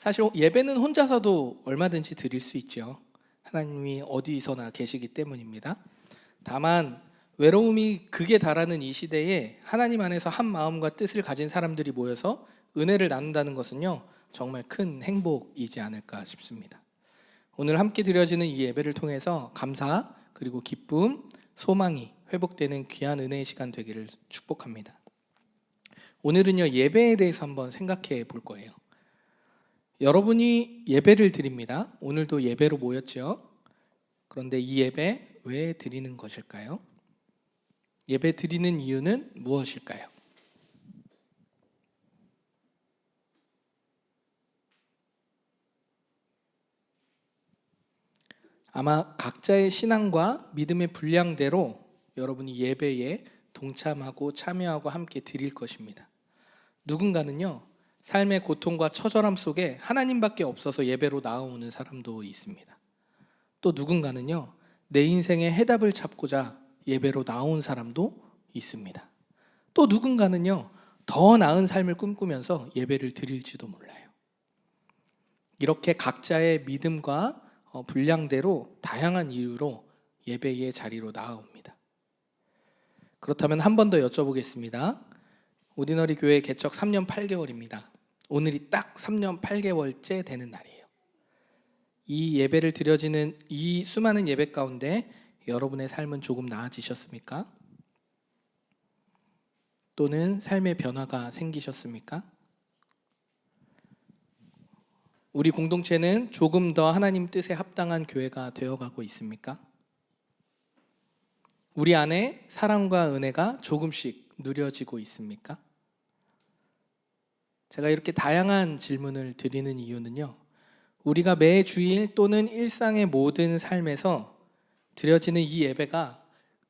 사실 예배는 혼자서도 얼마든지 드릴 수 있죠. 하나님이 어디서나 계시기 때문입니다. 다만 외로움이 극에 달하는 이 시대에 하나님 안에서 한 마음과 뜻을 가진 사람들이 모여서 은혜를 나눈다는 것은요, 정말 큰 행복이지 않을까 싶습니다. 오늘 함께 드려지는 이 예배를 통해서 감사 그리고 기쁨, 소망이 회복되는 귀한 은혜의 시간 되기를 축복합니다. 오늘은요, 예배에 대해서 한번 생각해 볼 거예요. 여러분이 예배를 드립니다. 오늘도 예배로 모였죠. 그런데 이 예배 왜 드리는 것일까요? 예배 드리는 이유는 무엇일까요? 아마 각자의 신앙과 믿음의 분량대로 여러분이 예배에 동참하고 참여하고 함께 드릴 것입니다. 누군가는요, 삶의 고통과 처절함 속에 하나님밖에 없어서 예배로 나아오는 사람도 있습니다. 또 누군가는요, 내 인생의 해답을 찾고자 예배로 나온 사람도 있습니다. 또 누군가는요, 더 나은 삶을 꿈꾸면서 예배를 드릴지도 몰라요. 이렇게 각자의 믿음과 분량대로 다양한 이유로 예배의 자리로 나아옵니다. 그렇다면 한 번 더 여쭤보겠습니다. 오디너리 교회 개척 3년 8개월입니다. 오늘이 딱 3년 8개월째 되는 날이에요. 이 예배를 드려지는 이 수많은 예배 가운데 여러분의 삶은 조금 나아지셨습니까? 또는 삶의 변화가 생기셨습니까? 우리 공동체는 조금 더 하나님 뜻에 합당한 교회가 되어가고 있습니까? 우리 안에 사랑과 은혜가 조금씩 누려지고 있습니까? 제가 이렇게 다양한 질문을 드리는 이유는요, 우리가 매 주일 또는 일상의 모든 삶에서 드려지는 이 예배가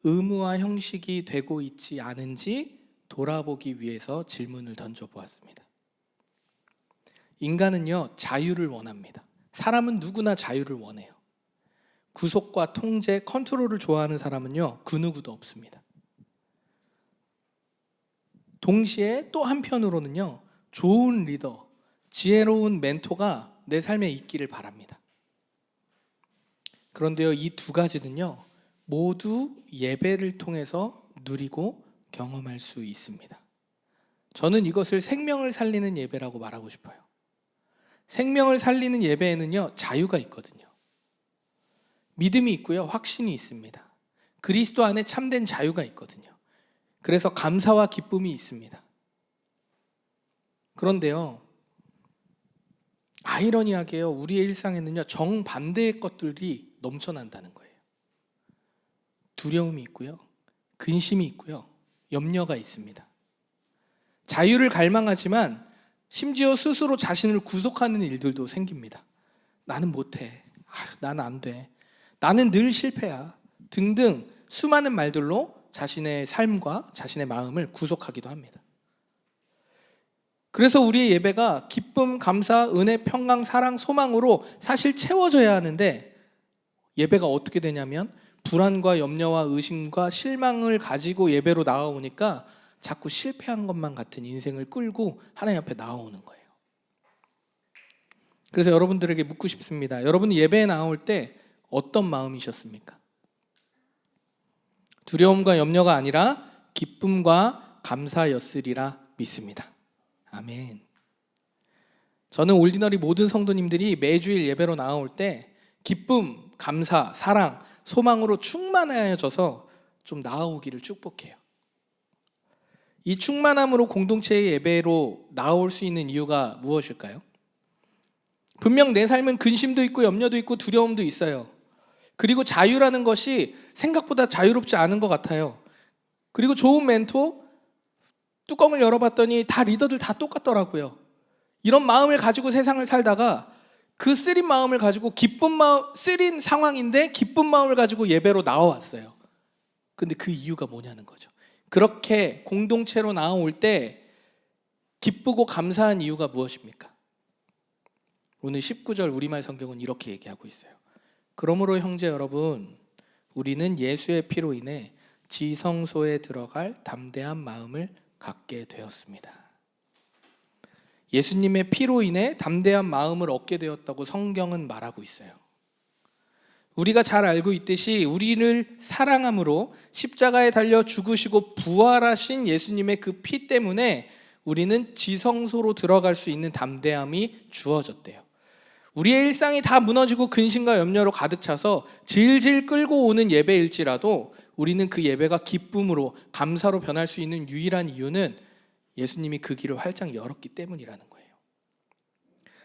의무와 형식이 되고 있지 않은지 돌아보기 위해서 질문을 던져보았습니다. 인간은요, 자유를 원합니다. 사람은 누구나 자유를 원해요. 구속과 통제, 컨트롤을 좋아하는 사람은요, 그 누구도 없습니다. 동시에 또 한편으로는요, 좋은 리더, 지혜로운 멘토가 내 삶에 있기를 바랍니다. 그런데요, 이 두 가지는요, 모두 예배를 통해서 누리고 경험할 수 있습니다. 저는 이것을 생명을 살리는 예배라고 말하고 싶어요. 생명을 살리는 예배에는요, 자유가 있거든요. 믿음이 있고요, 확신이 있습니다. 그리스도 안에 참된 자유가 있거든요. 그래서 감사와 기쁨이 있습니다. 그런데요, 아이러니하게요, 우리의 일상에는요, 정반대의 것들이 넘쳐난다는 거예요. 두려움이 있고요, 근심이 있고요, 염려가 있습니다. 자유를 갈망하지만 심지어 스스로 자신을 구속하는 일들도 생깁니다. 나는 못해, 나는 안 돼, 나는 늘 실패야 등등 수많은 말들로 자신의 삶과 자신의 마음을 구속하기도 합니다. 그래서 우리의 예배가 기쁨, 감사, 은혜, 평강, 사랑, 소망으로 사실 채워져야 하는데, 예배가 어떻게 되냐면 불안과 염려와 의심과 실망을 가지고 예배로 나아오니까 자꾸 실패한 것만 같은 인생을 끌고 하나님 앞에 나아오는 거예요. 그래서 여러분들에게 묻고 싶습니다. 여러분이 예배에 나올 때 어떤 마음이셨습니까? 두려움과 염려가 아니라 기쁨과 감사였으리라 믿습니다. 아멘. 저는 올디너리 모든 성도님들이 매주일 예배로 나올 때 기쁨, 감사, 사랑, 소망으로 충만해져서 좀 나아오기를 축복해요. 이 충만함으로 공동체의 예배로 나올 수 있는 이유가 무엇일까요? 분명 내 삶은 근심도 있고 염려도 있고 두려움도 있어요. 그리고 자유라는 것이 생각보다 자유롭지 않은 것 같아요. 그리고 좋은 멘토, 뚜껑을 열어봤더니 다 리더들 다 똑같더라고요. 이런 마음을 가지고 세상을 살다가 그 쓰린 마음을 가지고 쓰린 상황인데 기쁜 마음을 가지고 예배로 나와왔어요. 근데 그 이유가 뭐냐는 거죠. 그렇게 공동체로 나올 때 기쁘고 감사한 이유가 무엇입니까? 오늘 19절 우리말 성경은 이렇게 얘기하고 있어요. 그러므로 형제 여러분, 우리는 예수의 피로 인해 지성소에 들어갈 담대한 마음을 갖게 되었습니다. 예수님의 피로 인해 담대한 마음을 얻게 되었다고 성경은 말하고 있어요. 우리가 잘 알고 있듯이 우리를 사랑함으로 십자가에 달려 죽으시고 부활하신 예수님의 그 피 때문에 우리는 지성소로 들어갈 수 있는 담대함이 주어졌대요. 우리의 일상이 다 무너지고 근심과 염려로 가득 차서 질질 끌고 오는 예배일지라도 우리는 그 예배가 기쁨으로 감사로 변할 수 있는 유일한 이유는 예수님이 그 길을 활짝 열었기 때문이라는 거예요.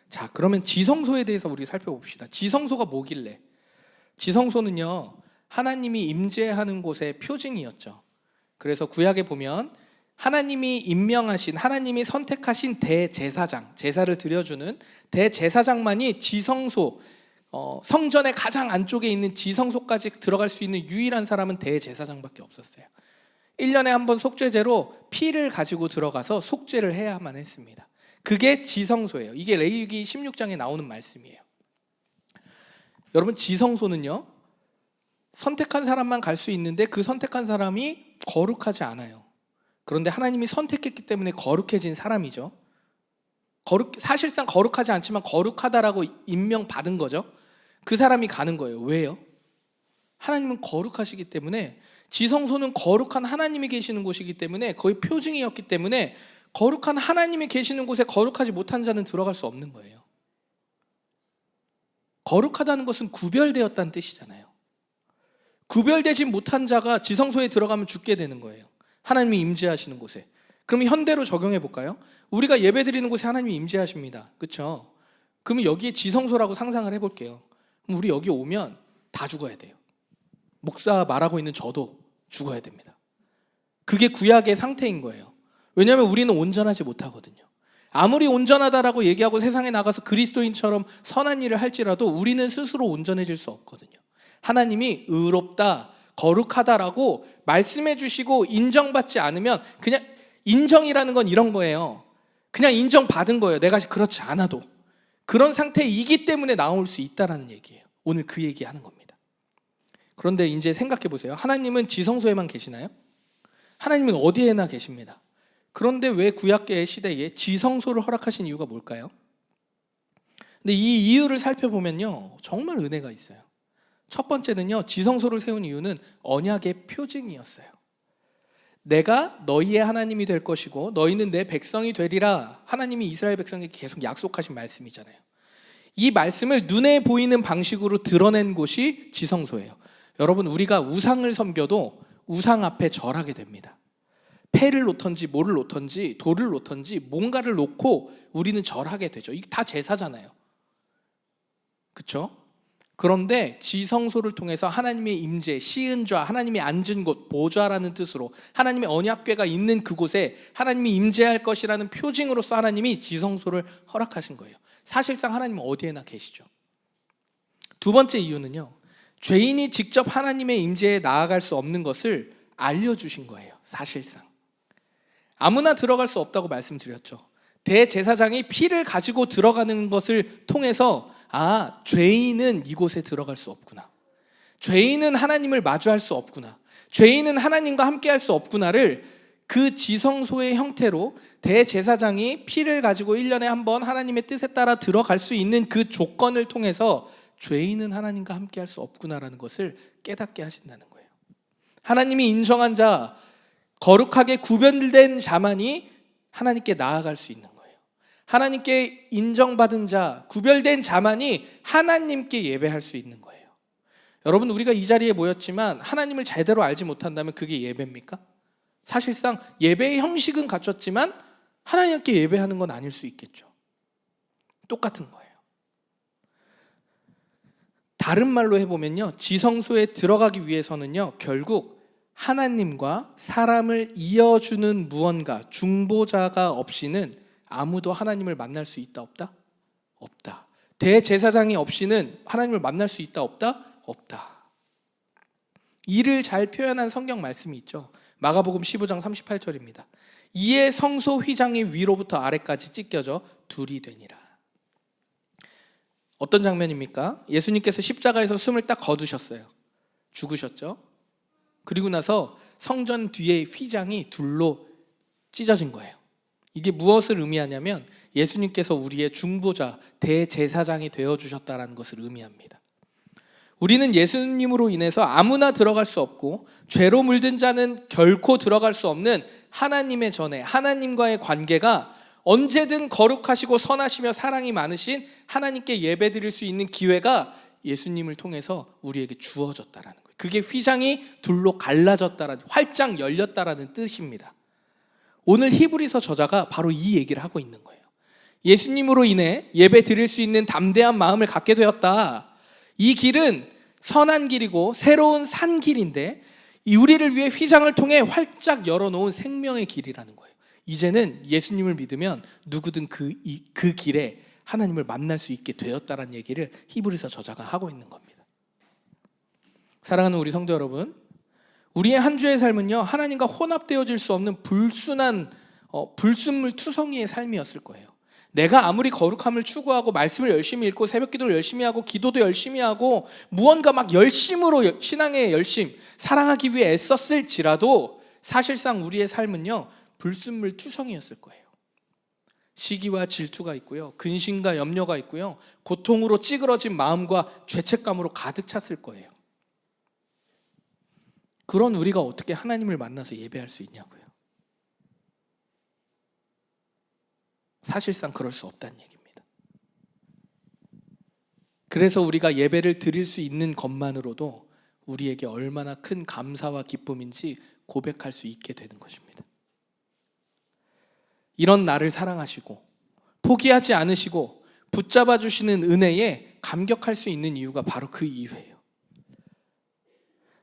자, 그러면 지성소에 대해서 우리 살펴봅시다. 지성소가 뭐길래? 지성소는요, 하나님이 임재하는 곳의 표징이었죠. 그래서 구약에 보면 하나님이 임명하신, 하나님이 선택하신 대제사장, 제사를 드려주는 대제사장만이 지성소, 성전의 가장 안쪽에 있는 지성소까지 들어갈 수 있는 유일한 사람은 대제사장밖에 없었어요. 1년에 한 번 속죄제로 피를 가지고 들어가서 속죄를 해야만 했습니다. 그게 지성소예요. 이게 레위기 16장에 나오는 말씀이에요. 여러분, 지성소는요, 선택한 사람만 갈 수 있는데 그 선택한 사람이 거룩하지 않아요. 그런데 하나님이 선택했기 때문에 거룩해진 사람이죠. 사실상 거룩하지 않지만 거룩하다라고 임명받은 거죠. 그 사람이 가는 거예요. 왜요? 하나님은 거룩하시기 때문에, 지성소는 거룩한 하나님이 계시는 곳이기 때문에, 거의 표징이었기 때문에 거룩한 하나님이 계시는 곳에 거룩하지 못한 자는 들어갈 수 없는 거예요. 거룩하다는 것은 구별되었다는 뜻이잖아요. 구별되지 못한 자가 지성소에 들어가면 죽게 되는 거예요. 하나님이 임재하시는 곳에. 그럼 현대로 적용해 볼까요? 우리가 예배드리는 곳에 하나님이 임재하십니다. 그렇죠? 그러면 여기에 지성소라고 상상을 해볼게요. 그럼 우리 여기 오면 다 죽어야 돼요. 목사 말하고 있는 저도 죽어야 됩니다. 그게 구약의 상태인 거예요. 왜냐하면 우리는 온전하지 못하거든요. 아무리 온전하다라고 얘기하고 세상에 나가서 그리스도인처럼 선한 일을 할지라도 우리는 스스로 온전해질 수 없거든요. 하나님이 의롭다, 거룩하다라고 말씀해 주시고 인정받지 않으면, 그냥 인정이라는 건 이런 거예요. 그냥 인정받은 거예요. 내가 그렇지 않아도. 그런 상태이기 때문에 나올 수 있다라는 얘기예요. 오늘 그 얘기하는 겁니다. 그런데 이제 생각해 보세요. 하나님은 지성소에만 계시나요? 하나님은 어디에나 계십니다. 그런데 왜 구약계의 시대에 지성소를 허락하신 이유가 뭘까요? 근데 이 이유를 살펴보면요, 정말 은혜가 있어요. 첫 번째는요, 지성소를 세운 이유는 언약의 표징이었어요. 내가 너희의 하나님이 될 것이고 너희는 내 백성이 되리라, 하나님이 이스라엘 백성에게 계속 약속하신 말씀이잖아요. 이 말씀을 눈에 보이는 방식으로 드러낸 곳이 지성소예요. 여러분, 우리가 우상을 섬겨도 우상 앞에 절하게 됩니다. 패를 놓던지 뭐를 놓던지 돌을 놓던지 뭔가를 놓고 우리는 절하게 되죠. 이게 다 제사잖아요. 그렇죠? 그런데 지성소를 통해서 하나님의 임재, 시은좌, 하나님이 앉은 곳, 보좌라는 뜻으로 하나님의 언약궤가 있는 그곳에 하나님이 임재할 것이라는 표징으로서 하나님이 지성소를 허락하신 거예요. 사실상 하나님은 어디에나 계시죠. 두 번째 이유는요, 죄인이 직접 하나님의 임재에 나아갈 수 없는 것을 알려주신 거예요. 사실상 아무나 들어갈 수 없다고 말씀드렸죠. 대제사장이 피를 가지고 들어가는 것을 통해서, 아, 죄인은 이곳에 들어갈 수 없구나, 죄인은 하나님을 마주할 수 없구나, 죄인은 하나님과 함께 할 수 없구나를 그 지성소의 형태로 대제사장이 피를 가지고 1년에 한 번 하나님의 뜻에 따라 들어갈 수 있는 그 조건을 통해서 죄인은 하나님과 함께 할 수 없구나라는 것을 깨닫게 하신다는 거예요. 하나님이 인정한 자, 거룩하게 구별된 자만이 하나님께 나아갈 수 있는 거예요. 하나님께 인정받은 자, 구별된 자만이 하나님께 예배할 수 있는 거예요. 여러분, 우리가 이 자리에 모였지만 하나님을 제대로 알지 못한다면 그게 예배입니까? 사실상 예배의 형식은 갖췄지만 하나님께 예배하는 건 아닐 수 있겠죠. 똑같은 거예요. 다른 말로 해보면요, 지성소에 들어가기 위해서는요, 결국 하나님과 사람을 이어주는 무언가, 중보자가 없이는 아무도 하나님을 만날 수 있다 없다? 없다. 대제사장이 없이는 하나님을 만날 수 있다 없다? 없다. 이를 잘 표현한 성경 말씀이 있죠. 마가복음 15장 38절입니다. 이에 성소 휘장이 위로부터 아래까지 찢겨져 둘이 되니라. 어떤 장면입니까? 예수님께서 십자가에서 숨을 딱 거두셨어요. 죽으셨죠. 그리고 나서 성전 뒤에 휘장이 둘로 찢어진 거예요. 이게 무엇을 의미하냐면 예수님께서 우리의 중보자, 대제사장이 되어주셨다는 것을 의미합니다. 우리는 예수님으로 인해서 아무나 들어갈 수 없고 죄로 물든 자는 결코 들어갈 수 없는 하나님의 전에, 하나님과의 관계가 언제든 거룩하시고 선하시며 사랑이 많으신 하나님께 예배드릴 수 있는 기회가 예수님을 통해서 우리에게 주어졌다라는 거예요. 그게 휘장이 둘로 갈라졌다라는, 활짝 열렸다라는 뜻입니다. 오늘 히브리서 저자가 바로 이 얘기를 하고 있는 거예요. 예수님으로 인해 예배 드릴 수 있는 담대한 마음을 갖게 되었다. 이 길은 선한 길이고 새로운 산 길인데 우리를 위해 휘장을 통해 활짝 열어놓은 생명의 길이라는 거예요. 이제는 예수님을 믿으면 누구든 그 길에 하나님을 만날 수 있게 되었다는 얘기를 히브리서 저자가 하고 있는 겁니다. 사랑하는 우리 성도 여러분, 우리의 한 주의 삶은요, 하나님과 혼합되어질 수 없는 불순한 불순물 투성이의 삶이었을 거예요. 내가 아무리 거룩함을 추구하고 말씀을 열심히 읽고 새벽 기도를 열심히 하고 기도도 열심히 하고 무언가 막 열심으로 신앙의 열심, 사랑하기 위해 애썼을지라도 사실상 우리의 삶은요, 불순물 투성이었을 거예요. 시기와 질투가 있고요, 근심과 염려가 있고요, 고통으로 찌그러진 마음과 죄책감으로 가득 찼을 거예요. 그런 우리가 어떻게 하나님을 만나서 예배할 수 있냐고요. 사실상 그럴 수 없다는 얘기입니다. 그래서 우리가 예배를 드릴 수 있는 것만으로도 우리에게 얼마나 큰 감사와 기쁨인지 고백할 수 있게 되는 것입니다. 이런 나를 사랑하시고 포기하지 않으시고 붙잡아 주시는 은혜에 감격할 수 있는 이유가 바로 그 이유예요.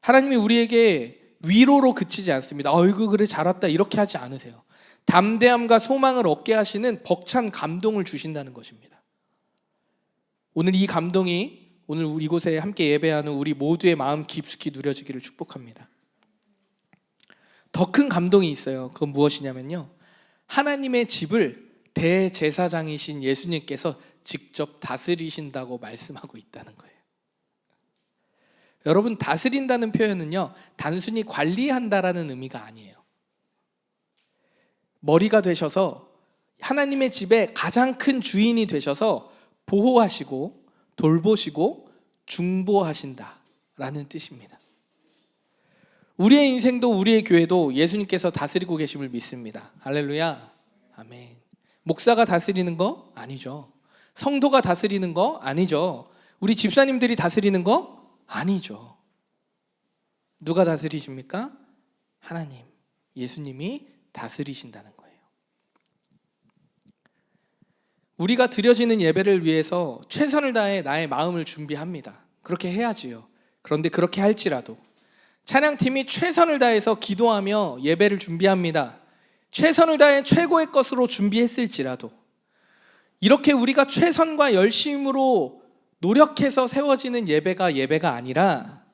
하나님이 우리에게 위로로 그치지 않습니다. 어이구 그래 잘했다 이렇게 하지 않으세요. 담대함과 소망을 얻게 하시는 벅찬 감동을 주신다는 것입니다. 오늘 이 감동이 오늘 이곳에 함께 예배하는 우리 모두의 마음 깊숙이 누려지기를 축복합니다. 더 큰 감동이 있어요. 그건 무엇이냐면요, 하나님의 집을 대제사장이신 예수님께서 직접 다스리신다고 말씀하고 있다는 거예요. 여러분, 다스린다는 표현은요, 단순히 관리한다라는 의미가 아니에요. 머리가 되셔서 하나님의 집의 가장 큰 주인이 되셔서 보호하시고 돌보시고 중보하신다라는 뜻입니다. 우리의 인생도 우리의 교회도 예수님께서 다스리고 계심을 믿습니다. 할렐루야, 아멘. 목사가 다스리는 거 아니죠. 성도가 다스리는 거 아니죠. 우리 집사님들이 다스리는 거 아니죠. 누가 다스리십니까? 하나님, 예수님이 다스리신다는 거예요. 우리가 드려지는 예배를 위해서 최선을 다해 나의 마음을 준비합니다. 그렇게 해야지요. 그런데 그렇게 할지라도 찬양팀이 최선을 다해서 기도하며 예배를 준비합니다. 최선을 다해 최고의 것으로 준비했을지라도 이렇게 우리가 최선과 열심으로 노력해서 세워지는 예배가 아니라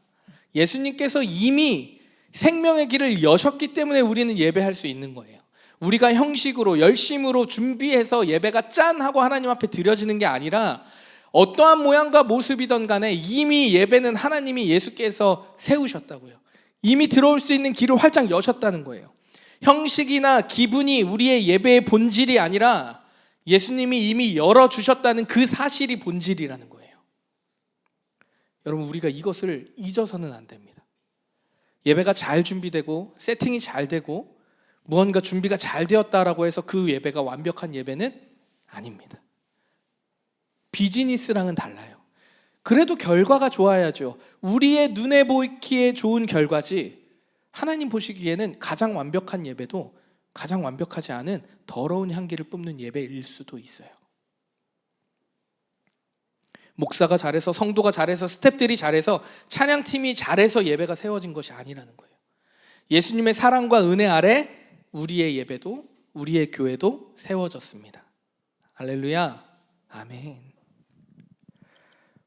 예수님께서 이미 생명의 길을 여셨기 때문에 우리는 예배할 수 있는 거예요. 우리가 형식으로 열심으로 준비해서 예배가 짠 하고 하나님 앞에 드려지는 게 아니라 어떠한 모양과 모습이든 간에 이미 예배는 하나님이 예수께서 세우셨다고요. 이미 들어올 수 있는 길을 활짝 여셨다는 거예요. 형식이나 기분이 우리의 예배의 본질이 아니라 예수님이 이미 열어주셨다는 그 사실이 본질이라는 거예요. 여러분, 우리가 이것을 잊어서는 안 됩니다. 예배가 잘 준비되고 세팅이 잘 되고 무언가 준비가 잘 되었다라고 해서 그 예배가 완벽한 예배는 아닙니다. 비즈니스랑은 달라요. 그래도 결과가 좋아야죠. 우리의 눈에 보이기에 좋은 결과지 하나님 보시기에는 가장 완벽한 예배도 가장 완벽하지 않은 더러운 향기를 뿜는 예배일 수도 있어요. 목사가 잘해서, 성도가 잘해서, 스태프들이 잘해서, 찬양팀이 잘해서 예배가 세워진 것이 아니라는 거예요. 예수님의 사랑과 은혜 아래 우리의 예배도, 우리의 교회도 세워졌습니다. 할렐루야, 아멘.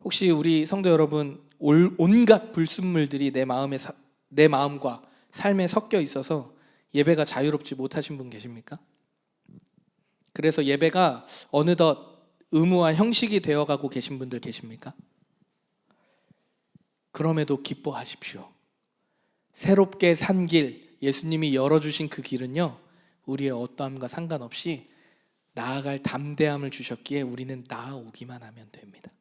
혹시 우리 성도 여러분, 온갖 불순물들이 내 마음과 삶에 섞여 있어서 예배가 자유롭지 못하신 분 계십니까? 그래서 예배가 어느덧 의무와 형식이 되어가고 계신 분들 계십니까? 그럼에도 기뻐하십시오. 새롭게 산 길, 예수님이 열어주신 그 길은요, 우리의 어떠함과 상관없이 나아갈 담대함을 주셨기에 우리는 나아오기만 하면 됩니다.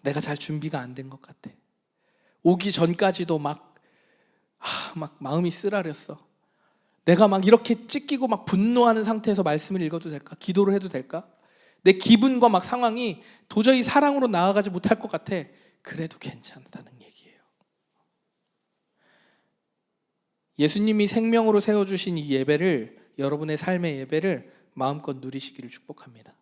내가 잘 준비가 안 된 것 같아. 오기 전까지도 막 마음이 쓰라렸어. 내가 막 이렇게 찢기고 막 분노하는 상태에서 말씀을 읽어도 될까? 기도를 해도 될까? 내 기분과 막 상황이 도저히 사랑으로 나아가지 못할 것 같아. 그래도 괜찮다는 얘기예요. 예수님이 생명으로 세워주신 이 예배를, 여러분의 삶의 예배를 마음껏 누리시기를 축복합니다.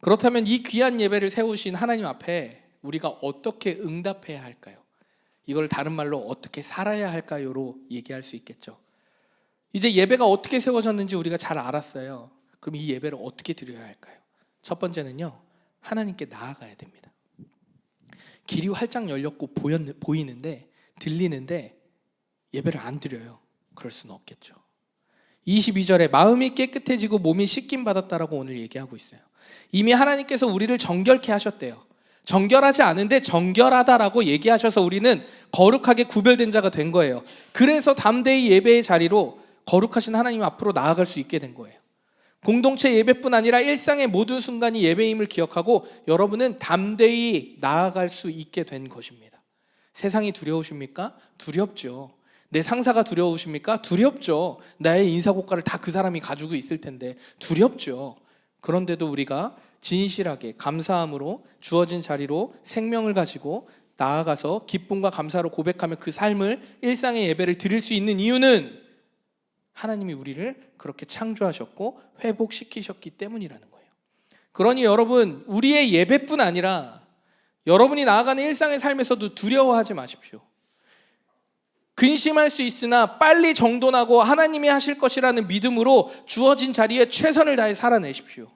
그렇다면 이 귀한 예배를 세우신 하나님 앞에 우리가 어떻게 응답해야 할까요? 이걸 다른 말로 어떻게 살아야 할까요로 얘기할 수 있겠죠. 이제 예배가 어떻게 세워졌는지 우리가 잘 알았어요. 그럼 이 예배를 어떻게 드려야 할까요? 첫 번째는요, 하나님께 나아가야 됩니다. 길이 활짝 열렸고 보이는데, 들리는데 예배를 안 드려요. 그럴 수는 없겠죠. 22절에 마음이 깨끗해지고 몸이 씻김 받았다라고 오늘 얘기하고 있어요. 이미 하나님께서 우리를 정결케 하셨대요. 정결하지 않은데 정결하다라고 얘기하셔서 우리는 거룩하게 구별된 자가 된 거예요. 그래서 담대히 예배의 자리로 거룩하신 하나님 앞으로 나아갈 수 있게 된 거예요. 공동체 예배뿐 아니라 일상의 모든 순간이 예배임을 기억하고 여러분은 담대히 나아갈 수 있게 된 것입니다. 세상이 두려우십니까? 두렵죠. 내 상사가 두려우십니까? 두렵죠. 나의 인사고과를 다 그 사람이 가지고 있을 텐데 두렵죠. 그런데도 우리가 진실하게 감사함으로 주어진 자리로 생명을 가지고 나아가서 기쁨과 감사로 고백하며 그 삶을, 일상의 예배를 드릴 수 있는 이유는 하나님이 우리를 그렇게 창조하셨고 회복시키셨기 때문이라는 거예요. 그러니 여러분, 우리의 예배뿐 아니라 여러분이 나아가는 일상의 삶에서도 두려워하지 마십시오. 근심할 수 있으나 빨리 정돈하고 하나님이 하실 것이라는 믿음으로 주어진 자리에 최선을 다해 살아내십시오.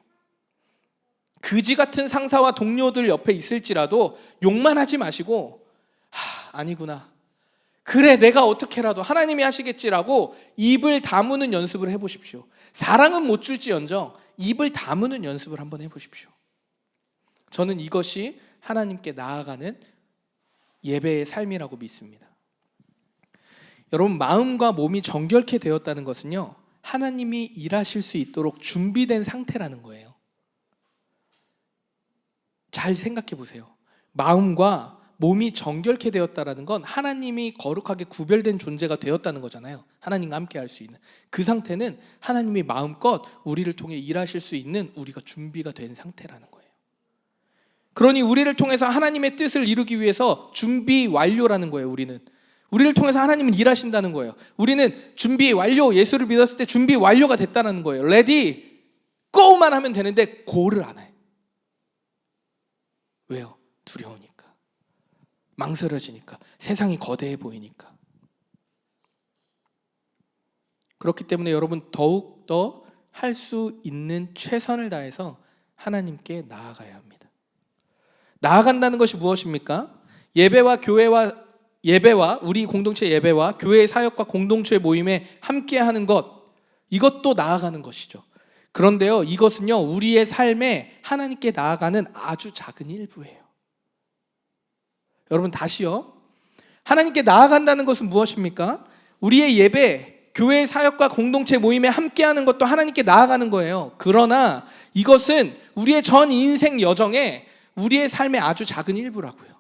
그지 같은 상사와 동료들 옆에 있을지라도 욕만 하지 마시고 아니구나, 그래 내가 어떻게라도 하나님이 하시겠지라고 입을 다무는 연습을 해보십시오. 사랑은 못 줄지언정 입을 다무는 연습을 한번 해보십시오. 저는 이것이 하나님께 나아가는 예배의 삶이라고 믿습니다. 여러분, 마음과 몸이 정결케 되었다는 것은요, 하나님이 일하실 수 있도록 준비된 상태라는 거예요. 잘 생각해 보세요. 마음과 몸이 정결케 되었다는 건 하나님이 거룩하게 구별된 존재가 되었다는 거잖아요. 하나님과 함께 할 수 있는 그 상태는 하나님이 마음껏 우리를 통해 일하실 수 있는 우리가 준비가 된 상태라는 거예요. 그러니 우리를 통해서 하나님의 뜻을 이루기 위해서 준비 완료라는 거예요. 우리를 통해서 하나님은 일하신다는 거예요. 우리는 준비 완료, 예수를 믿었을 때 준비 완료가 됐다는 거예요. 레디, 고만 하면 되는데 고를 안 해. 왜요? 두려우니까, 망설여지니까, 세상이 거대해 보이니까. 그렇기 때문에 여러분, 더욱더 할 수 있는 최선을 다해서 하나님께 나아가야 합니다. 나아간다는 것이 무엇입니까? 예배와 우리 공동체 예배와 교회의 사역과 공동체 모임에 함께하는 것, 이것도 나아가는 것이죠. 그런데요, 이것은요, 우리의 삶에 하나님께 나아가는 아주 작은 일부예요. 여러분, 다시요, 하나님께 나아간다는 것은 무엇입니까? 우리의 예배, 교회의 사역과 공동체 모임에 함께하는 것도 하나님께 나아가는 거예요. 그러나 이것은 우리의 전 인생 여정에 우리의 삶의 아주 작은 일부라고요.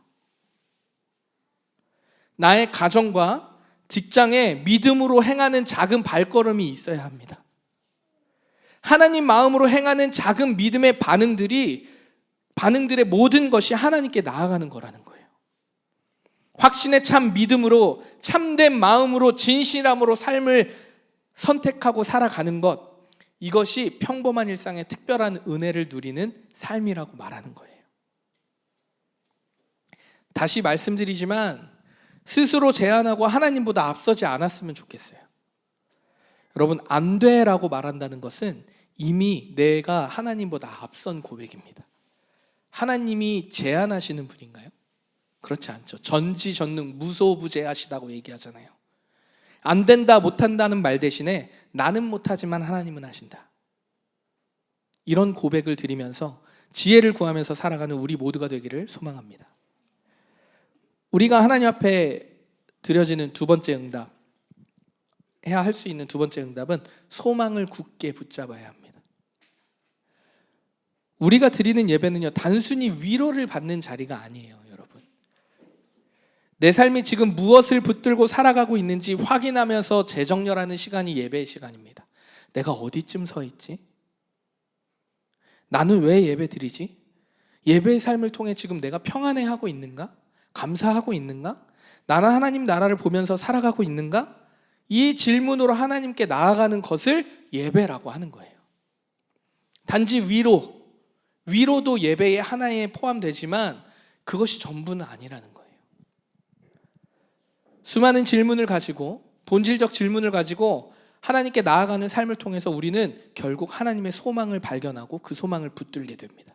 나의 가정과 직장에 믿음으로 행하는 작은 발걸음이 있어야 합니다. 하나님 마음으로 행하는 작은 믿음의 반응들의 모든 것이 하나님께 나아가는 거라는 거예요. 확신의 참 믿음으로, 참된 마음으로, 진실함으로 삶을 선택하고 살아가는 것, 이것이 평범한 일상의 특별한 은혜를 누리는 삶이라고 말하는 거예요. 다시 말씀드리지만 스스로 제한하고 하나님보다 앞서지 않았으면 좋겠어요. 여러분, 안 돼라고 말한다는 것은 이미 내가 하나님보다 앞선 고백입니다. 하나님이 제한하시는 분인가요? 그렇지 않죠. 전지전능 무소부재하시다고 얘기하잖아요. 안 된다, 못한다는 말 대신에 나는 못하지만 하나님은 하신다. 이런 고백을 드리면서 지혜를 구하면서 살아가는 우리 모두가 되기를 소망합니다. 우리가 하나님 앞에 드려지는 두 번째 응답, 할 수 있는 두 번째 응답은 소망을 굳게 붙잡아야 합니다. 우리가 드리는 예배는요, 단순히 위로를 받는 자리가 아니에요, 여러분. 내 삶이 지금 무엇을 붙들고 살아가고 있는지 확인하면서 재정렬하는 시간이 예배의 시간입니다. 내가 어디쯤 서 있지? 나는 왜 예배 드리지? 예배의 삶을 통해 지금 내가 평안해하고 있는가? 감사하고 있는가? 나는 하나님 나라를 보면서 살아가고 있는가? 이 질문으로 하나님께 나아가는 것을 예배라고 하는 거예요. 단지 위로도 예배의 하나에 포함되지만 그것이 전부는 아니라는 거예요. 수많은 질문을 가지고, 본질적 질문을 가지고 하나님께 나아가는 삶을 통해서 우리는 결국 하나님의 소망을 발견하고 그 소망을 붙들게 됩니다.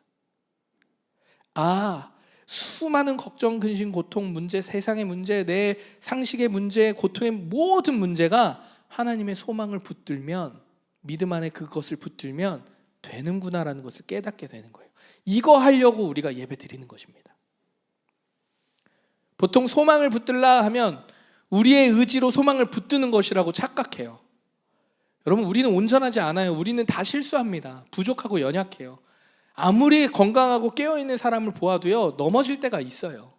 수많은 걱정, 근심, 고통, 문제, 세상의 문제, 내 상식의 문제, 고통의 모든 문제가 하나님의 소망을 붙들면, 믿음 안에 그것을 붙들면 되는구나라는 것을 깨닫게 되는 거예요. 이거 하려고 우리가 예배 드리는 것입니다. 보통 소망을 붙들라 하면 우리의 의지로 소망을 붙드는 것이라고 착각해요. 여러분, 우리는 온전하지 않아요. 우리는 다 실수합니다. 부족하고 연약해요. 아무리 건강하고 깨어있는 사람을 보아도요, 넘어질 때가 있어요.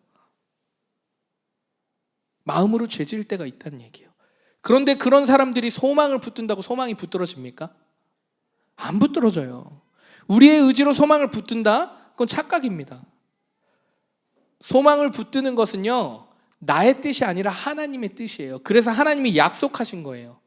마음으로 죄질 때가 있다는 얘기예요. 그런데 그런 사람들이 소망을 붙든다고 소망이 붙들어집니까? 안 붙들어져요. 우리의 의지로 소망을 붙든다? 그건 착각입니다. 소망을 붙드는 것은요, 나의 뜻이 아니라 하나님의 뜻이에요. 그래서 하나님이 약속하신 거예요.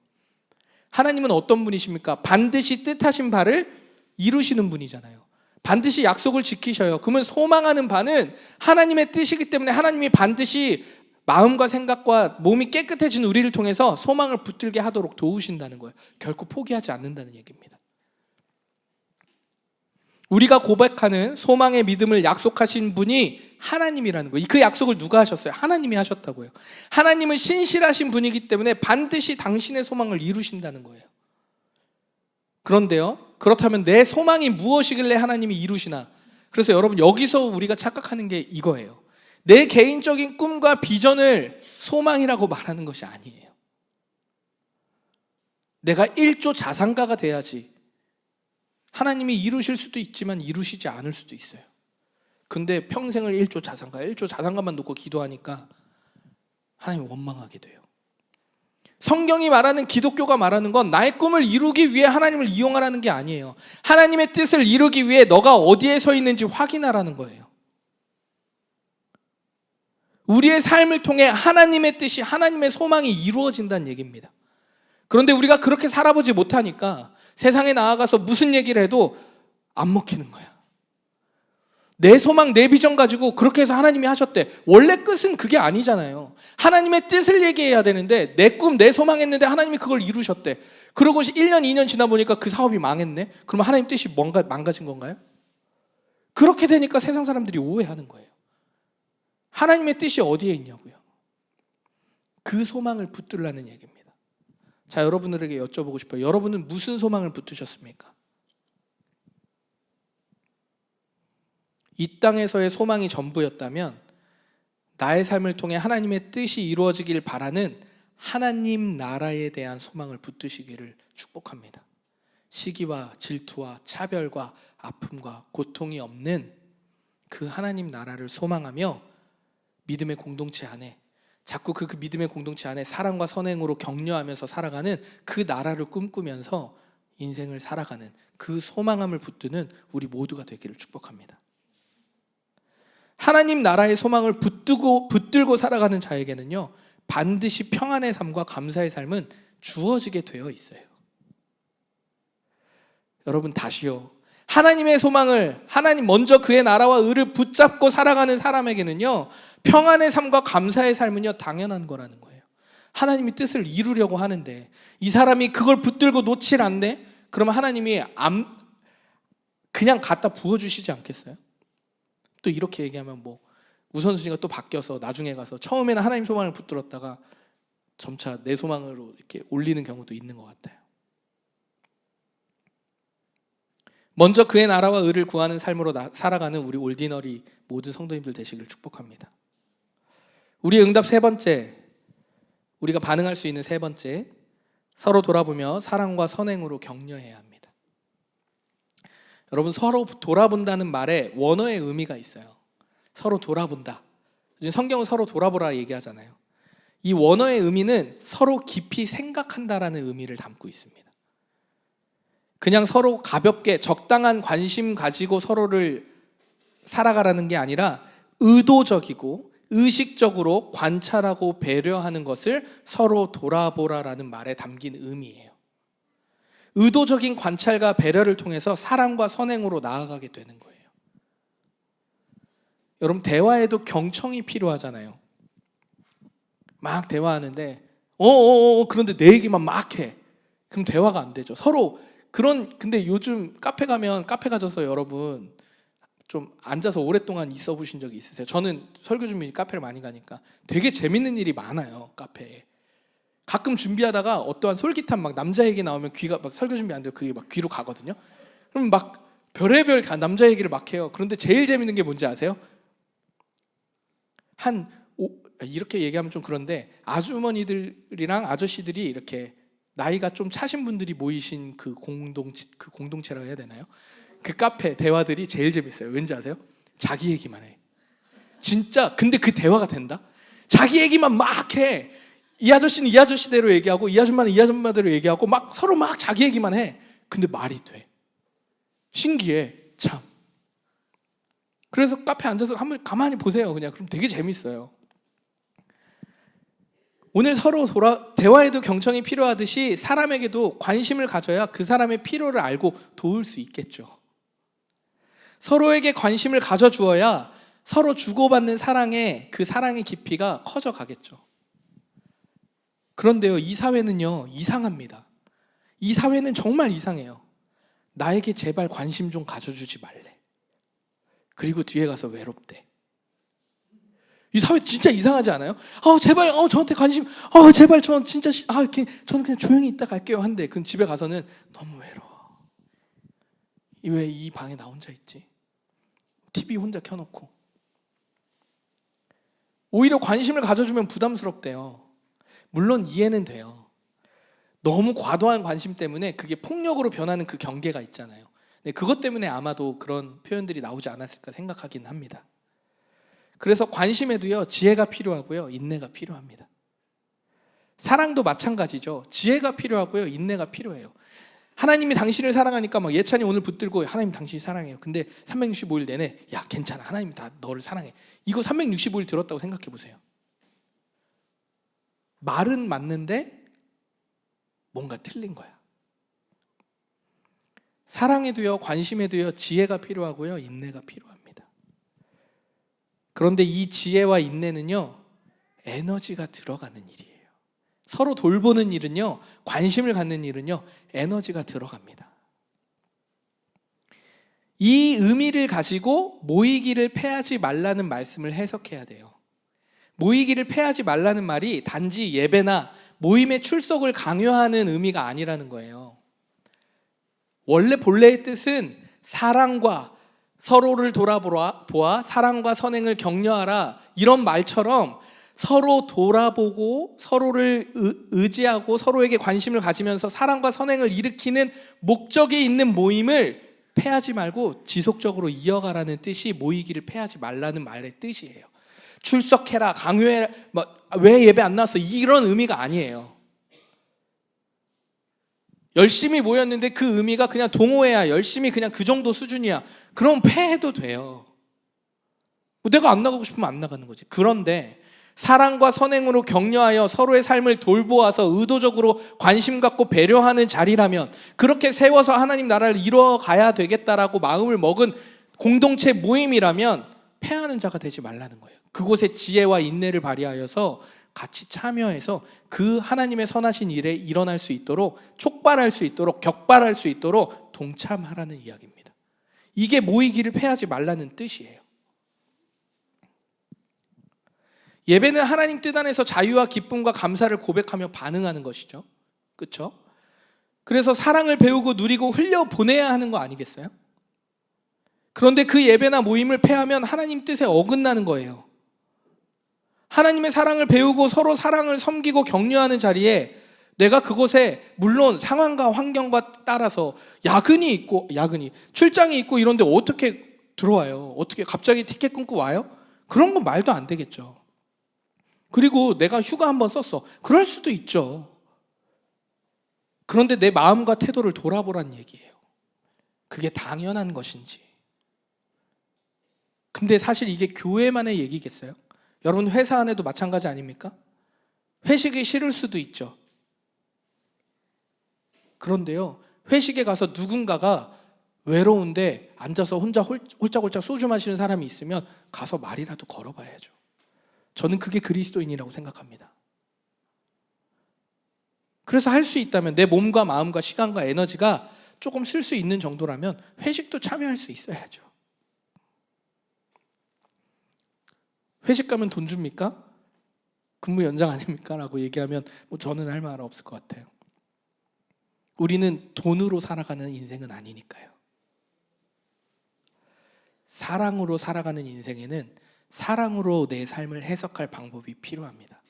하나님은 어떤 분이십니까? 반드시 뜻하신 바를 이루시는 분이잖아요. 반드시 약속을 지키셔요. 그러면 소망하는 바는 하나님의 뜻이기 때문에 하나님이 반드시 마음과 생각과 몸이 깨끗해진 우리를 통해서 소망을 붙들게 하도록 도우신다는 거예요. 결코 포기하지 않는다는 얘기입니다. 우리가 고백하는 소망의 믿음을 약속하신 분이 하나님이라는 거예요. 그 약속을 누가 하셨어요? 하나님이 하셨다고요. 하나님은 신실하신 분이기 때문에 반드시 당신의 소망을 이루신다는 거예요. 그런데요, 그렇다면 내 소망이 무엇이길래 하나님이 이루시나? 그래서 여러분, 여기서 우리가 착각하는 게 이거예요. 내 개인적인 꿈과 비전을 소망이라고 말하는 것이 아니에요. 내가 1조 자산가가 돼야지 하나님이 이루실 수도 있지만 이루시지 않을 수도 있어요. 근데 평생을 1조 자산가만 놓고 기도하니까 하나님이 원망하게 돼요. 성경이 말하는, 기독교가 말하는 건 나의 꿈을 이루기 위해 하나님을 이용하라는 게 아니에요. 하나님의 뜻을 이루기 위해 너가 어디에 서 있는지 확인하라는 거예요. 우리의 삶을 통해 하나님의 뜻이, 하나님의 소망이 이루어진다는 얘기입니다. 그런데 우리가 그렇게 살아보지 못하니까 세상에 나아가서 무슨 얘기를 해도 안 먹히는 거야. 내 소망, 내 비전 가지고 그렇게 해서 하나님이 하셨대. 원래 끝은 그게 아니잖아요. 하나님의 뜻을 얘기해야 되는데 내 꿈, 내 소망 했는데 하나님이 그걸 이루셨대. 그러고 1년, 2년 지나 보니까 그 사업이 망했네. 그러면 하나님 뜻이 뭔가 망가진 건가요? 그렇게 되니까 세상 사람들이 오해하는 거예요. 하나님의 뜻이 어디에 있냐고요. 그 소망을 붙들라는 얘기입니다. 자, 여러분들에게 여쭤보고 싶어요. 여러분은 무슨 소망을 붙드셨습니까? 이 땅에서의 소망이 전부였다면 나의 삶을 통해 하나님의 뜻이 이루어지길 바라는 하나님 나라에 대한 소망을 붙드시기를 축복합니다. 시기와 질투와 차별과 아픔과 고통이 없는 그 하나님 나라를 소망하며 믿음의 공동체 안에, 자꾸 그 믿음의 공동체 안에 사랑과 선행으로 격려하면서 살아가는 그 나라를 꿈꾸면서 인생을 살아가는 그 소망함을 붙드는 우리 모두가 되기를 축복합니다. 하나님 나라의 소망을 붙들고 살아가는 자에게는요, 반드시 평안의 삶과 감사의 삶은 주어지게 되어 있어요. 여러분, 다시요, 하나님의 소망을, 하나님 먼저 그의 나라와 의를 붙잡고 살아가는 사람에게는요, 평안의 삶과 감사의 삶은요, 당연한 거라는 거예요. 하나님이 뜻을 이루려고 하는데 이 사람이 그걸 붙들고 놓질 않네? 그러면 하나님이 그냥 갖다 부어주시지 않겠어요? 또 이렇게 얘기하면 우선순위가 또 바뀌어서 나중에 가서 처음에는 하나님 소망을 붙들었다가 점차 내 소망으로 이렇게 올리는 경우도 있는 것 같아요. 먼저 그의 나라와 의를 구하는 삶으로 살아가는 우리 올디너리 모든 성도님들 되시기를 축복합니다. 우리의 응답 세 번째, 우리가 반응할 수 있는 세 번째, 서로 돌아보며 사랑과 선행으로 격려해야 합니다. 여러분, 서로 돌아본다는 말에 원어의 의미가 있어요. 서로 돌아본다. 성경은 서로 돌아보라 얘기하잖아요. 이 원어의 의미는 서로 깊이 생각한다라는 의미를 담고 있습니다. 그냥 서로 가볍게 적당한 관심 가지고 서로를 살아가라는 게 아니라 의도적이고 의식적으로 관찰하고 배려하는 것을 서로 돌아보라라는 말에 담긴 의미예요. 의도적인 관찰과 배려를 통해서 사랑과 선행으로 나아가게 되는 거예요. 여러분, 대화에도 경청이 필요하잖아요. 막 대화하는데 그런데 내 얘기만 막 해. 그럼 대화가 안 되죠. 서로 근데 요즘 카페 가셔서 여러분 좀 앉아서 오랫동안 있어 보신 적이 있으세요? 저는 설교 준비 카페를 많이 가니까 되게 재밌는 일이 많아요, 카페에. 가끔 준비하다가 어떠한 솔깃한 막 남자 얘기 나오면 귀가 막 설교 준비 안 돼요. 그게 막 귀로 가거든요. 그럼 막 별의별 남자 얘기를 막 해요. 그런데 제일 재밌는 게 뭔지 아세요? 이렇게 얘기하면 좀 그런데 아주머니들이랑 아저씨들이 이렇게 나이가 좀 차신 분들이 모이신 그 공동체라고 해야 되나요? 그 카페 대화들이 제일 재밌어요. 왠지 아세요? 자기 얘기만 해. 진짜. 근데 그 대화가 된다? 자기 얘기만 막 해. 이 아저씨는 이 아저씨대로 얘기하고 이 아줌마는 이 아줌마대로 얘기하고 막 서로 막 자기 얘기만 해. 근데 말이 돼. 신기해. 참. 그래서 카페 앉아서 한번 가만히 보세요. 그냥. 그럼 되게 재밌어요. 오늘 서로 대화에도 경청이 필요하듯이 사람에게도 관심을 가져야 그 사람의 필요를 알고 도울 수 있겠죠. 서로에게 관심을 가져주어야 서로 주고받는 그 사랑의 깊이가 커져 가겠죠. 그런데요, 이 사회는요, 이상합니다. 이 사회는 정말 이상해요. 나에게 제발 관심 좀 가져주지 말래. 그리고 뒤에 가서 외롭대. 이 사회 진짜 이상하지 않아요? 제발, 저한테 관심, 제발, 저는 진짜, 저는 그냥 조용히 있다 갈게요. 한데, 그럼 집에 가서는 너무 외로워. 왜 이 방에 나 혼자 있지? TV 혼자 켜놓고. 오히려 관심을 가져주면 부담스럽대요. 물론 이해는 돼요. 너무 과도한 관심 때문에 그게 폭력으로 변하는 그 경계가 있잖아요. 네, 그것 때문에 아마도 그런 표현들이 나오지 않았을까 생각하긴 합니다. 그래서 관심에도요, 지혜가 필요하고요, 인내가 필요합니다. 사랑도 마찬가지죠. 지혜가 필요하고요, 인내가 필요해요. 하나님이 당신을 사랑하니까 막 예찬이 오늘 붙들고 하나님 당신이 사랑해요. 근데 365일 내내 야 괜찮아, 하나님이 다 너를 사랑해. 이거 365일 들었다고 생각해 보세요. 말은 맞는데 뭔가 틀린 거야. 사랑에도요, 관심에도요, 지혜가 필요하고요, 인내가 필요합니다. 그런데 이 지혜와 인내는요, 에너지가 들어가는 일이에요. 서로 돌보는 일은요, 관심을 갖는 일은요, 에너지가 들어갑니다. 이 의미를 가지고 모이기를 패하지 말라는 말씀을 해석해야 돼요. 모이기를 패하지 말라는 말이 단지 예배나 모임의 출석을 강요하는 의미가 아니라는 거예요. 원래 본래의 뜻은 사랑과 서로를 돌아보아 사랑과 선행을 격려하라, 이런 말처럼 서로 돌아보고 서로를 의지하고 서로에게 관심을 가지면서 사랑과 선행을 일으키는 목적이 있는 모임을 패하지 말고 지속적으로 이어가라는 뜻이 모이기를 패하지 말라는 말의 뜻이에요. 출석해라, 강요해라, 왜 예배 안 나왔어, 이런 의미가 아니에요. 열심히 모였는데 그 의미가 그냥 동호회야, 열심히 그냥 그 정도 수준이야, 그럼 패해도 돼요. 내가 안 나가고 싶으면 안 나가는 거지. 그런데 사랑과 선행으로 격려하여 서로의 삶을 돌보아서 의도적으로 관심 갖고 배려하는 자리라면, 그렇게 세워서 하나님 나라를 이루어가야 되겠다라고 마음을 먹은 공동체 모임이라면 패하는 자가 되지 말라는 거예요. 그곳에 지혜와 인내를 발휘하여서 같이 참여해서 그 하나님의 선하신 일에 일어날 수 있도록, 촉발할 수 있도록, 격발할 수 있도록 동참하라는 이야기입니다. 이게 모이기를 패하지 말라는 뜻이에요. 예배는 하나님 뜻 안에서 자유와 기쁨과 감사를 고백하며 반응하는 것이죠. 그렇죠? 그래서 사랑을 배우고 누리고 흘려보내야 하는 거 아니겠어요? 그런데 그 예배나 모임을 패하면 하나님 뜻에 어긋나는 거예요. 하나님의 사랑을 배우고 서로 사랑을 섬기고 격려하는 자리에 내가 그곳에 물론 상황과 환경과 따라서 야근이 출장이 있고 이런데 어떻게 들어와요? 어떻게 갑자기 티켓 끊고 와요? 그런 건 말도 안 되겠죠. 그리고 내가 휴가 한번 썼어. 그럴 수도 있죠. 그런데 내 마음과 태도를 돌아보란 얘기예요. 그게 당연한 것인지. 근데 사실 이게 교회만의 얘기겠어요? 여러분 회사 안에도 마찬가지 아닙니까? 회식이 싫을 수도 있죠. 그런데요, 회식에 가서 누군가가 외로운데 앉아서 혼자 홀짝홀짝 소주 마시는 사람이 있으면 가서 말이라도 걸어봐야죠. 저는 그게 그리스도인이라고 생각합니다. 그래서 할 수 있다면 내 몸과 마음과 시간과 에너지가 조금 쓸 수 있는 정도라면 회식도 참여할 수 있어야죠. 회식 가면 돈 줍니까? 근무 연장 아닙니까? 라고 얘기하면 뭐 저는 할 말 없을 것 같아요. 우리는 돈으로 살아가는 인생은 아니니까요. 사랑으로 살아가는 인생에는 사랑으로 내 삶을 해석할 방법이 필요합니다.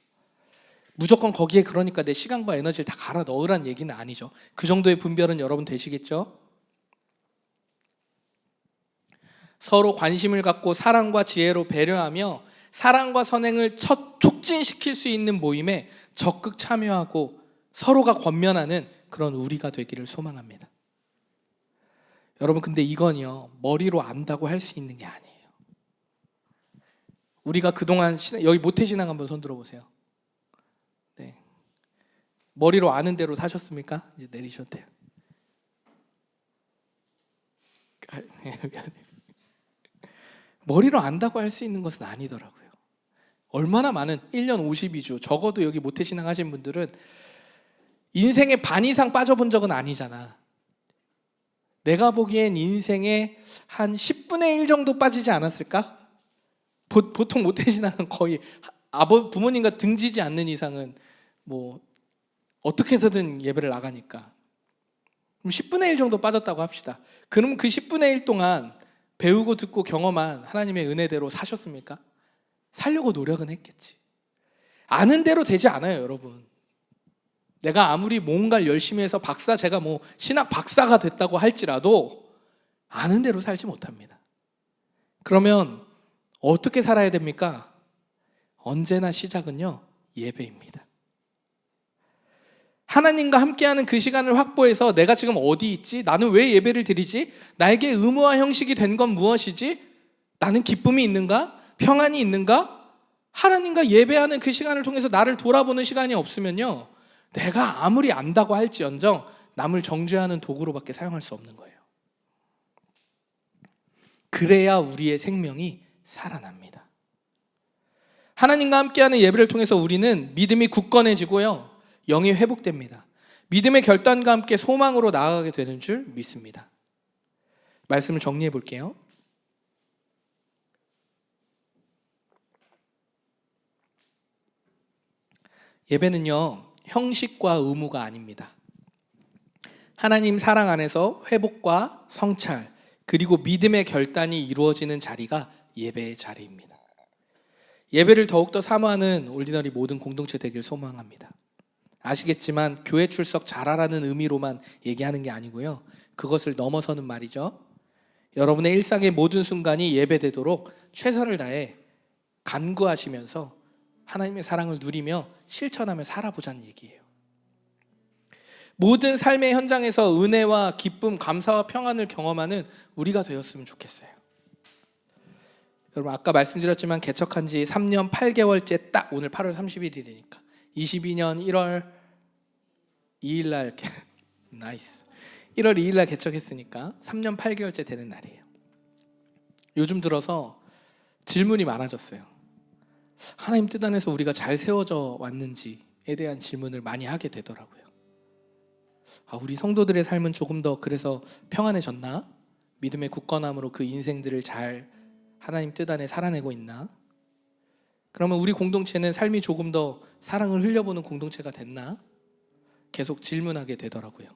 무조건 거기에 그러니까 내 시간과 에너지를 다 갈아 넣으란 얘기는 아니죠. 그 정도의 분별은 여러분 되시겠죠? 서로 관심을 갖고 사랑과 지혜로 배려하며 사랑과 선행을 촉진시킬 수 있는 모임에 적극 참여하고 서로가 권면하는 그런 우리가 되기를 소망합니다. 여러분, 근데 이건요, 머리로 안다고 할 수 있는 게 아니에요. 우리가 그동안 여기 모태신앙 한번 손 들어보세요. 네. 머리로 아는 대로 사셨습니까? 이제 내리셔도 돼요. 머리로 안다고 할 수 있는 것은 아니더라고요. 얼마나 많은 1년 52주 적어도 여기 모태신앙 하신 분들은 인생의 반 이상 빠져본 적은 아니잖아. 내가 보기엔 인생의 한 10분의 1 정도 빠지지 않았을까? 보통 모태신앙은 거의 부모님과 등지지 않는 이상은 뭐 어떻게 해서든 예배를 나가니까. 그럼 10분의 1 정도 빠졌다고 합시다. 그럼 그 10분의 1 동안 배우고 듣고 경험한 하나님의 은혜대로 사셨습니까? 살려고 노력은 했겠지. 아는 대로 되지 않아요, 여러분. 내가 아무리 뭔가를 열심히 해서 제가 뭐 신학 박사가 됐다고 할지라도 아는 대로 살지 못합니다. 그러면 어떻게 살아야 됩니까? 언제나 시작은요, 예배입니다. 하나님과 함께하는 그 시간을 확보해서 내가 지금 어디 있지? 나는 왜 예배를 드리지? 나에게 의무와 형식이 된 건 무엇이지? 나는 기쁨이 있는가? 평안이 있는가? 하나님과 예배하는 그 시간을 통해서 나를 돌아보는 시간이 없으면요, 내가 아무리 안다고 할지언정 남을 정죄하는 도구로밖에 사용할 수 없는 거예요. 그래야 우리의 생명이 살아납니다. 하나님과 함께하는 예배를 통해서 우리는 믿음이 굳건해지고요, 영이 회복됩니다. 믿음의 결단과 함께 소망으로 나아가게 되는 줄 믿습니다. 말씀을 정리해 볼게요. 예배는요, 형식과 의무가 아닙니다. 하나님 사랑 안에서 회복과 성찰, 그리고 믿음의 결단이 이루어지는 자리가 예배의 자리입니다. 예배를 더욱더 사모하는 올디너리 모든 공동체 되길 소망합니다. 아시겠지만 교회 출석 잘하라는 의미로만 얘기하는 게 아니고요, 그것을 넘어서는 말이죠. 여러분의 일상의 모든 순간이 예배되도록 최선을 다해 간구하시면서 하나님의 사랑을 누리며 실천하며 살아보자는 얘기예요. 모든 삶의 현장에서 은혜와 기쁨, 감사와 평안을 경험하는 우리가 되었으면 좋겠어요. 여러분, 아까 말씀드렸지만 개척한 지 3년 8개월째 딱 오늘 8월 31일이니까 22년 1월 2일날 나이스 1월 2일날 개척했으니까 3년 8개월째 되는 날이에요. 요즘 들어서 질문이 많아졌어요. 하나님 뜻 안에서 우리가 잘 세워져 왔는지에 대한 질문을 많이 하게 되더라고요. 우리 성도들의 삶은 조금 더 그래서 평안해졌나? 믿음의 굳건함으로 그 인생들을 잘 하나님 뜻 안에 살아내고 있나? 그러면 우리 공동체는 삶이 조금 더 사랑을 흘려보는 공동체가 됐나? 계속 질문하게 되더라고요.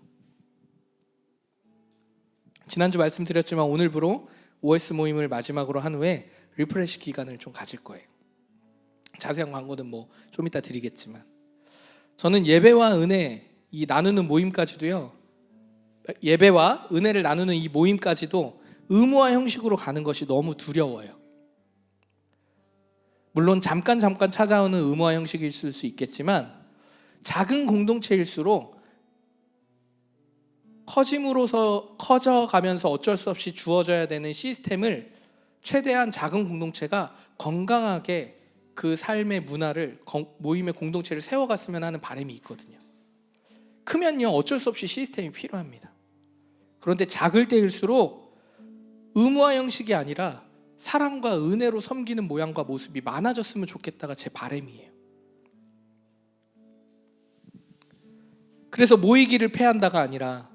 지난주 말씀드렸지만 오늘부로 OS 모임을 마지막으로 한 후에 리프레시 기간을 좀 가질 거예요. 자세한 광고는 뭐 좀 이따 드리겠지만, 저는 예배와 은혜, 이 나누는 모임까지도요, 예배와 은혜를 나누는 이 모임까지도 의무화 형식으로 가는 것이 너무 두려워요. 물론 잠깐 찾아오는 의무화 형식일 수 있겠지만 작은 공동체일수록 커져가면서 어쩔 수 없이 주어져야 되는 시스템을 최대한 작은 공동체가 건강하게 그 삶의 문화를, 모임의 공동체를 세워갔으면 하는 바람이 있거든요. 크면요 어쩔 수 없이 시스템이 필요합니다. 그런데 작을 때일수록 의무화 형식이 아니라 사랑과 은혜로 섬기는 모양과 모습이 많아졌으면 좋겠다가 제 바람이에요. 그래서 모이기를 패한다가 아니라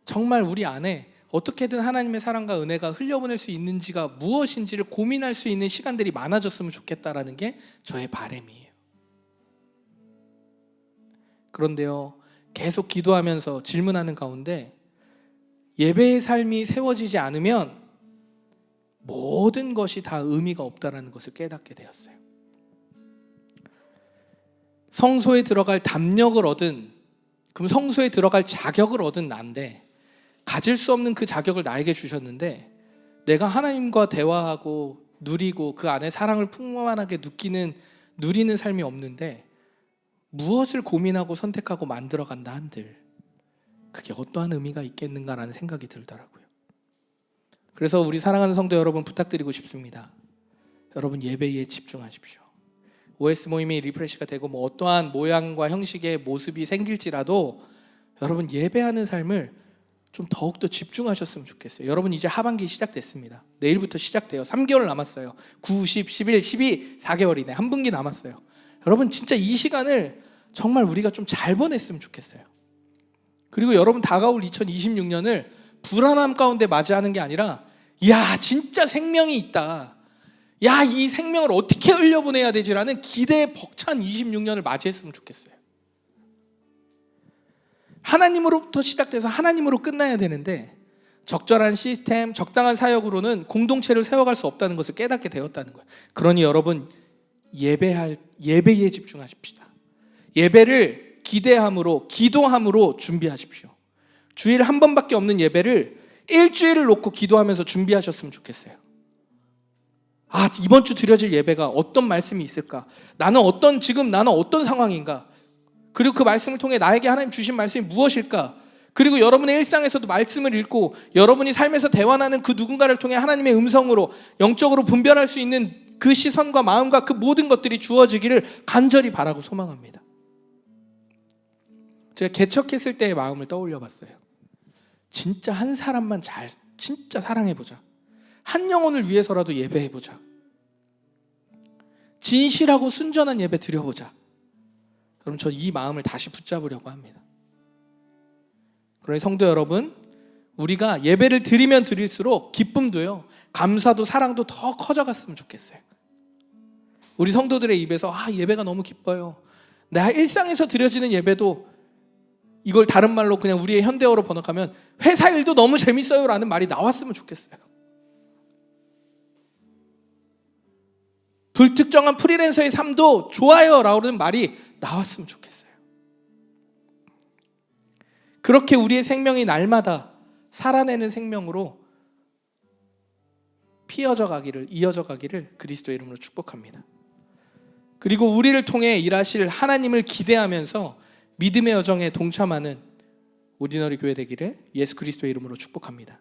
정말 우리 안에 어떻게든 하나님의 사랑과 은혜가 흘려보낼 수 있는지가 무엇인지를 고민할 수 있는 시간들이 많아졌으면 좋겠다라는 게 저의 바람이에요. 그런데요, 계속 기도하면서 질문하는 가운데 예배의 삶이 세워지지 않으면 모든 것이 다 의미가 없다라는 것을 깨닫게 되었어요. 성소에 들어갈 담력을 얻은, 그럼 성소에 들어갈 자격을 얻은 난데 가질 수 없는 그 자격을 나에게 주셨는데 내가 하나님과 대화하고 누리고 그 안에 사랑을 풍만하게 누리는 삶이 없는데 무엇을 고민하고 선택하고 만들어간다 한들 그게 어떠한 의미가 있겠는가라는 생각이 들더라고요. 그래서 우리 사랑하는 성도 여러분 부탁드리고 싶습니다. 여러분 예배에 집중하십시오. OS 모임이 리프레시가 되고 어떠한 모양과 형식의 모습이 생길지라도 여러분 예배하는 삶을 좀 더욱더 집중하셨으면 좋겠어요. 여러분 이제 하반기 시작됐습니다. 내일부터 시작돼요. 3개월 남았어요. 9, 10, 11, 12, 4개월이네. 한 분기 남았어요. 여러분 진짜 이 시간을 정말 우리가 좀 잘 보냈으면 좋겠어요. 그리고 여러분 다가올 2026년을 불안함 가운데 맞이하는 게 아니라 야 진짜 생명이 있다, 야 이 생명을 어떻게 흘려보내야 되지라는 기대에 벅찬 26년을 맞이했으면 좋겠어요. 하나님으로부터 시작돼서 하나님으로 끝나야 되는데 적절한 시스템, 적당한 사역으로는 공동체를 세워갈 수 없다는 것을 깨닫게 되었다는 거예요. 그러니 여러분 예배에 집중하십시다. 예배를 기대함으로, 기도함으로 준비하십시오. 주일 한 번밖에 없는 예배를 일주일을 놓고 기도하면서 준비하셨으면 좋겠어요. 이번 주 드려질 예배가 어떤 말씀이 있을까? 나는 어떤 상황인가? 그리고 그 말씀을 통해 나에게 하나님 주신 말씀이 무엇일까? 그리고 여러분의 일상에서도 말씀을 읽고 여러분이 삶에서 대화하는 그 누군가를 통해 하나님의 음성으로 영적으로 분별할 수 있는 그 시선과 마음과 그 모든 것들이 주어지기를 간절히 바라고 소망합니다. 제가 개척했을 때의 마음을 떠올려 봤어요. 진짜 한 사람만 진짜 사랑해보자. 한 영혼을 위해서라도 예배해보자. 진실하고 순전한 예배 드려보자. 여러분 저 이 마음을 다시 붙잡으려고 합니다. 그러니 성도 여러분, 우리가 예배를 드리면 드릴수록 기쁨도요, 감사도 사랑도 더 커져갔으면 좋겠어요. 우리 성도들의 입에서 예배가 너무 기뻐요, 내 일상에서 드려지는 예배도, 이걸 다른 말로 그냥 우리의 현대어로 번역하면 회사 일도 너무 재밌어요 라는 말이 나왔으면 좋겠어요. 불특정한 프리랜서의 삶도 좋아요 라는 말이 나왔으면 좋겠어요. 그렇게 우리의 생명이 날마다 살아내는 생명으로 이어져 가기를 그리스도의 이름으로 축복합니다. 그리고 우리를 통해 일하실 하나님을 기대하면서 믿음의 여정에 동참하는 오디너리 교회 되기를 예수 그리스도의 이름으로 축복합니다.